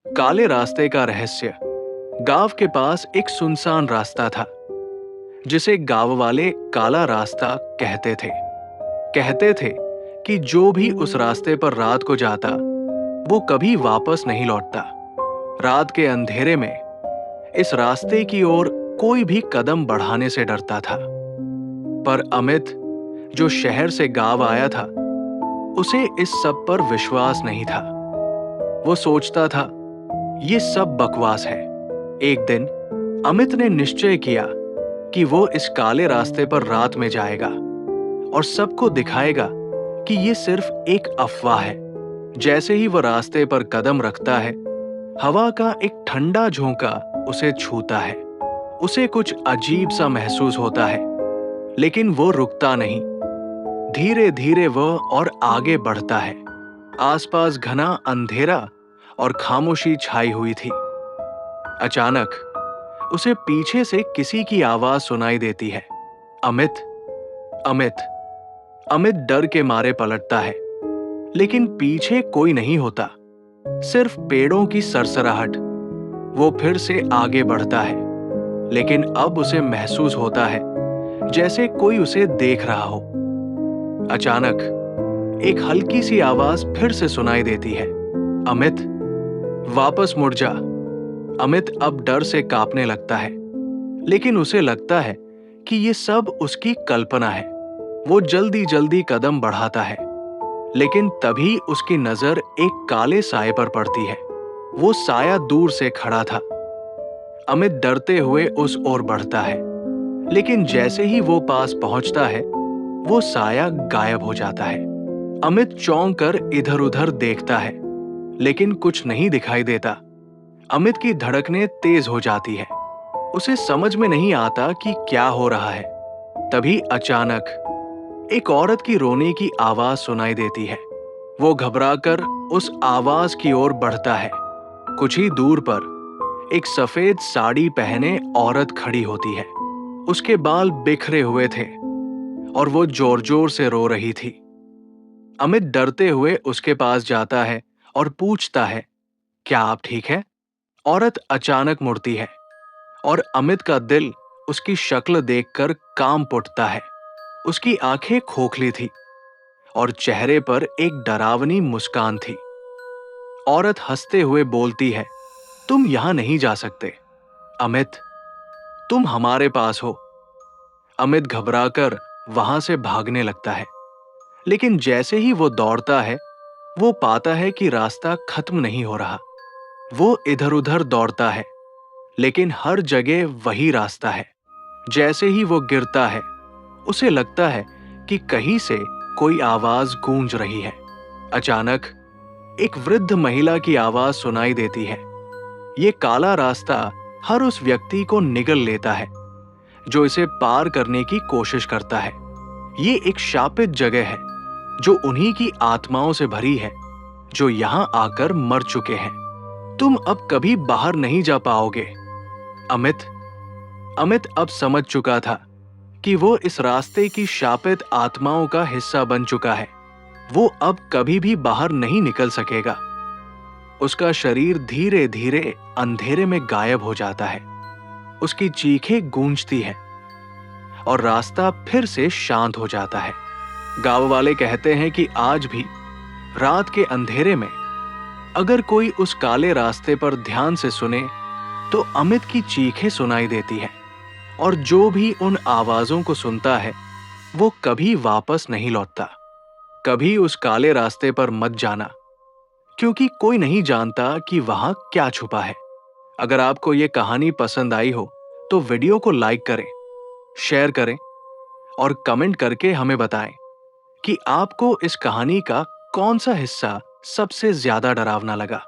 काले रास्ते का रहस्य। गांव के पास एक सुनसान रास्ता था जिसे गांव वाले काला रास्ता कहते थे। कहते थे कि जो भी उस रास्ते पर रात को जाता वो कभी वापस नहीं लौटता। रात के अंधेरे में इस रास्ते की ओर कोई भी कदम बढ़ाने से डरता था। पर अमित, जो शहर से गांव आया था, उसे इस सब पर विश्वास नहीं था। वो सोचता था ये सब बकवास है। एक दिन अमित ने निश्चय किया कि वो इस काले रास्ते पर रात में जाएगा और सबको दिखाएगा कि ये सिर्फ एक अफवाह है। जैसे ही वो रास्ते पर कदम रखता है, हवा का एक ठंडा झोंका उसे छूता है। उसे कुछ अजीब सा महसूस होता है, लेकिन वो रुकता नहीं। धीरे धीरे वह और आगे बढ़ता है। आसपास घना अंधेरा और खामोशी छाई हुई थी। अचानक उसे पीछे से किसी की आवाज सुनाई देती है, अमित, अमित। अमित डर के मारे पलटता है, लेकिन पीछे कोई नहीं होता, सिर्फ पेड़ों की सरसराहट। वो फिर से आगे बढ़ता है, लेकिन अब उसे महसूस होता है जैसे कोई उसे देख रहा हो। अचानक एक हल्की सी आवाज फिर से सुनाई देती है, अमित, वापस मुड़ जा। अमित अब डर से कांपने लगता है, लेकिन उसे लगता है कि ये सब उसकी कल्पना है। वो जल्दी जल्दी कदम बढ़ाता है, लेकिन तभी उसकी नजर एक काले साए पर पड़ती है। वो साया दूर से खड़ा था। अमित डरते हुए उस ओर बढ़ता है, लेकिन जैसे ही वो पास पहुंचता है, वो साया गायब हो जाता है। अमित चौंक कर इधर उधर देखता है, लेकिन कुछ नहीं दिखाई देता। अमित की धड़कनें तेज हो जाती है। उसे समझ में नहीं आता कि क्या हो रहा है। तभी अचानक एक औरत की रोने की आवाज सुनाई देती है। वो घबराकर उस आवाज की ओर बढ़ता है। कुछ ही दूर पर एक सफेद साड़ी पहने औरत खड़ी होती है। उसके बाल बिखरे हुए थे और वो जोर जोर से रो रही थी। अमित डरते हुए उसके पास जाता है और पूछता है, क्या आप ठीक है? औरत अचानक मुड़ती है और अमित का दिल उसकी शक्ल देखकर कांप उठता है। उसकी आंखें खोखली थी और चेहरे पर एक डरावनी मुस्कान थी। औरत हंसते हुए बोलती है, तुम यहां नहीं जा सकते अमित, तुम हमारे पास हो। अमित घबराकर वहां से भागने लगता है, लेकिन जैसे ही वो दौड़ता है, वो पाता है कि रास्ता खत्म नहीं हो रहा। वो इधर उधर दौड़ता है, लेकिन हर जगह वही रास्ता है। जैसे ही वो गिरता है, उसे लगता है कि कहीं से कोई आवाज गूंज रही है। अचानक एक वृद्ध महिला की आवाज सुनाई देती है। ये काला रास्ता हर उस व्यक्ति को निगल लेता है जो इसे पार करने की कोशिश करता है। ये एक शापित जगह है जो उन्हीं की आत्माओं से भरी है जो यहां आकर मर चुके हैं। तुम अब कभी बाहर नहीं जा पाओगे अमित। अमित अब समझ चुका था कि वो इस रास्ते की शापित आत्माओं का हिस्सा बन चुका है। वो अब कभी भी बाहर नहीं निकल सकेगा। उसका शरीर धीरे धीरे अंधेरे में गायब हो जाता है। उसकी चीखें गूंजती हैं और रास्ता फिर से शांत हो जाता है। गांव वाले कहते हैं कि आज भी रात के अंधेरे में अगर कोई उस काले रास्ते पर ध्यान से सुने तो अमित की चीखें सुनाई देती है, और जो भी उन आवाजों को सुनता है वो कभी वापस नहीं लौटता। कभी उस काले रास्ते पर मत जाना, क्योंकि कोई नहीं जानता कि वहां क्या छुपा है। अगर आपको ये कहानी पसंद आई हो तो वीडियो को लाइक करें, शेयर करें और कमेंट करके हमें बताएं कि आपको इस कहानी का कौन सा हिस्सा सबसे ज्यादा डरावना लगा।